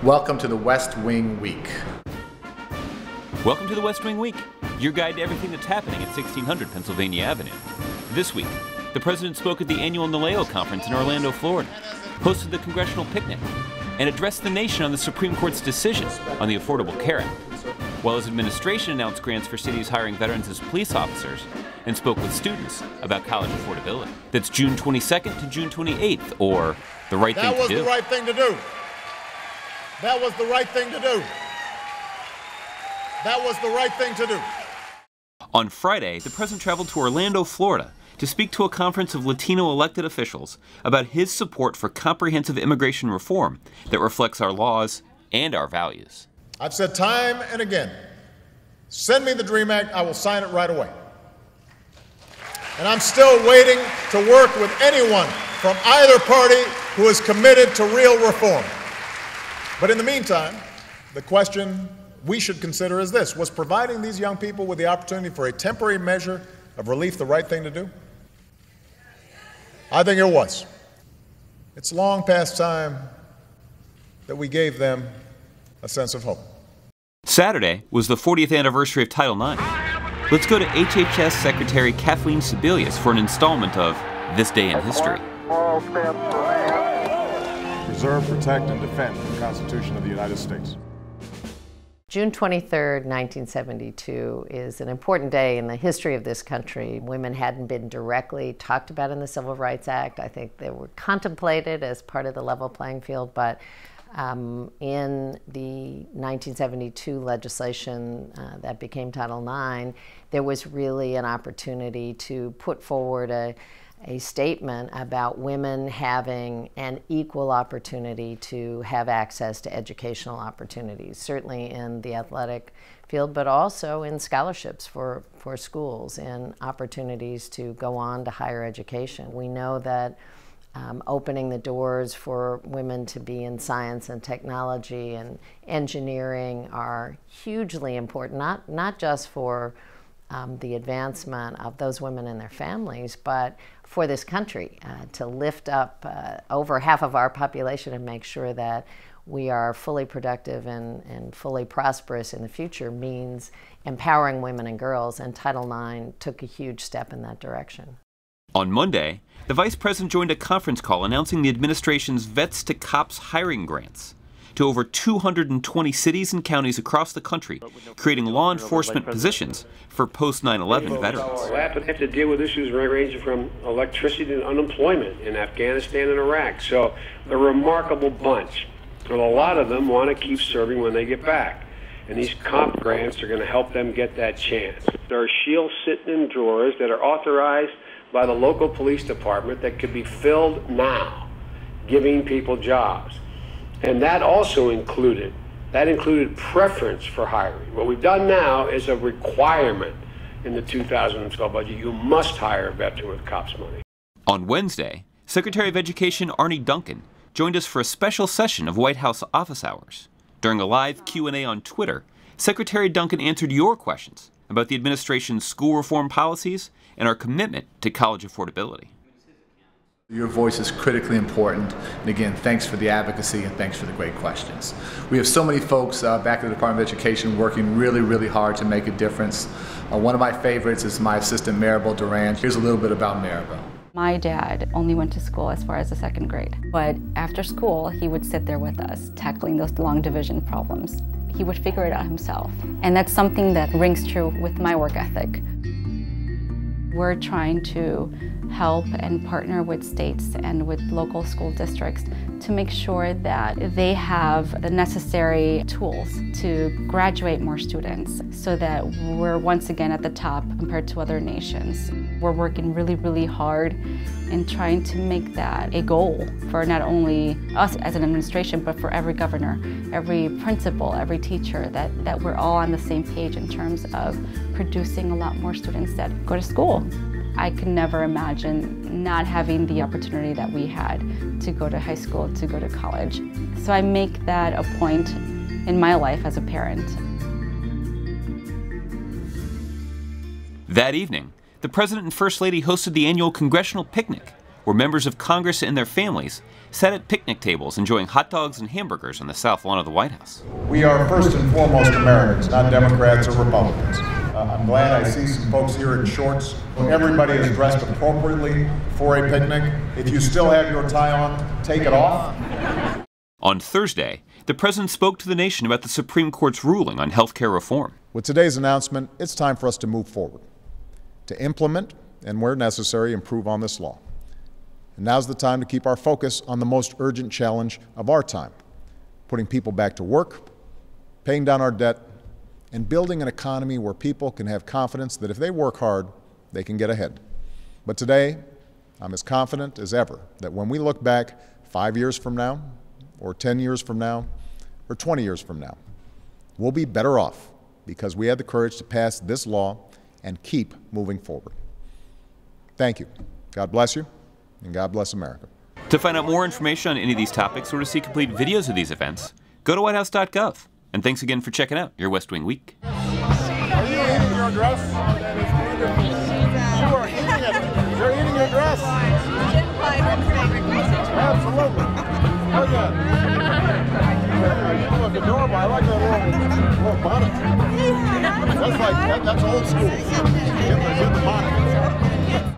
Welcome to the West Wing Week. Welcome to the West Wing Week, your guide to everything that's happening at 1600 Pennsylvania Avenue. This week, the President spoke at the annual NALEO conference in Orlando, Florida, hosted the congressional picnic, and addressed the nation on the Supreme Court's decision on the Affordable Care Act, while his administration announced grants for cities hiring veterans as police officers and spoke with students about college affordability. That's June 22nd to June 28th, or the right thing to do. That was the right thing to do. That was the right thing to do. That was the right thing to do. On Friday, the President traveled to Orlando, Florida, to speak to a conference of Latino elected officials about his support for comprehensive immigration reform that reflects our laws and our values. I've said time and again, send me the DREAM Act, I will sign it right away. And I'm still waiting to work with anyone from either party who is committed to real reform. But in the meantime, the question we should consider is this: was providing these young people with the opportunity for a temporary measure of relief the right thing to do? I think it was. It's long past time that we gave them a sense of hope. Saturday was the 40th anniversary of Title IX. Let's go to HHS Secretary Kathleen Sebelius for an installment of This Day in History. Preserve, protect, and defend the Constitution of the United States. June 23rd, 1972 is an important day in the history of this country. Women hadn't been directly talked about in the Civil Rights Act. I think they were contemplated as part of the level playing field, but in the 1972 legislation that became Title IX, there was really an opportunity to put forward a statement about women having an equal opportunity to have access to educational opportunities, certainly in the athletic field, but also in scholarships for schools and opportunities to go on to higher education. We know that opening the doors for women to be in science and technology and engineering are hugely important, not just for the advancement of those women and their families, but for this country, to lift up over half of our population and make sure that we are fully productive and fully prosperous in the future means empowering women and girls, and Title IX took a huge step in that direction. On Monday, the Vice President joined a conference call announcing the administration's Vets to Cops hiring grants to over 220 cities and counties across the country, creating law enforcement positions for post-9/11 veterans. They have to deal with issues ranging from electricity to unemployment in Afghanistan and Iraq. So a remarkable bunch. And a lot of them want to keep serving when they get back. And these comp grants are going to help them get that chance. There are shields sitting in drawers that are authorized by the local police department that could be filled now, giving people jobs. And that also included preference for hiring. What we've done now is a requirement in the 2012 budget. You must hire a veteran with COPS money. On Wednesday, Secretary of Education Arne Duncan joined us for a special session of White House office hours. During a live Q&A on Twitter, Secretary Duncan answered your questions about the administration's school reform policies and our commitment to college affordability. Your voice is critically important, and again, thanks for the advocacy and thanks for the great questions. We have so many folks back at the Department of Education working really hard to make a difference. One of my favorites is my assistant Maribel Duran. Here's a little bit about Maribel. My dad only went to school as far as the 2nd grade, but after school he would sit there with us tackling those long division problems. He would figure it out himself, and that's something that rings true with my work ethic. We're trying to help and partner with states and with local school districts to make sure that they have the necessary tools to graduate more students so that we're once again at the top compared to other nations. We're working really hard in trying to make that a goal for not only us as an administration, but for every governor, every principal, every teacher, that we're all on the same page in terms of producing a lot more students that go to school. I could never imagine not having the opportunity that we had to go to high school, to go to college. So I make that a point in my life as a parent. That evening, the President and First Lady hosted the annual congressional picnic, where members of Congress and their families sat at picnic tables enjoying hot dogs and hamburgers on the south lawn of the White House. We are first and foremost Americans, not Democrats or Republicans. I'm glad I see some folks here in shorts. Everybody is dressed appropriately for a picnic. If you still have your tie on, take it off. On Thursday, the president spoke to the nation about the Supreme Court's ruling on health care reform. With today's announcement, it's time for us to move forward, to implement and, where necessary, improve on this law. And now's the time to keep our focus on the most urgent challenge of our time, putting people back to work, paying down our debt, and building an economy where people can have confidence that if they work hard, they can get ahead. But today, I'm as confident as ever that when we look back 5 years from now, or 10 years from now, or 20 years from now, we'll be better off because we had the courage to pass this law and keep moving forward. Thank you. God bless you, and God bless America. To find out more information on any of these topics or to see complete videos of these events, go to whitehouse.gov. And thanks again for checking out your West Wing Week. Are you eating your dress? That is wonderful. You are eating it. You're eating your dress. Absolutely. Look at it. You look adorable. I like that little bonnet. That's old school. Get the bonnet.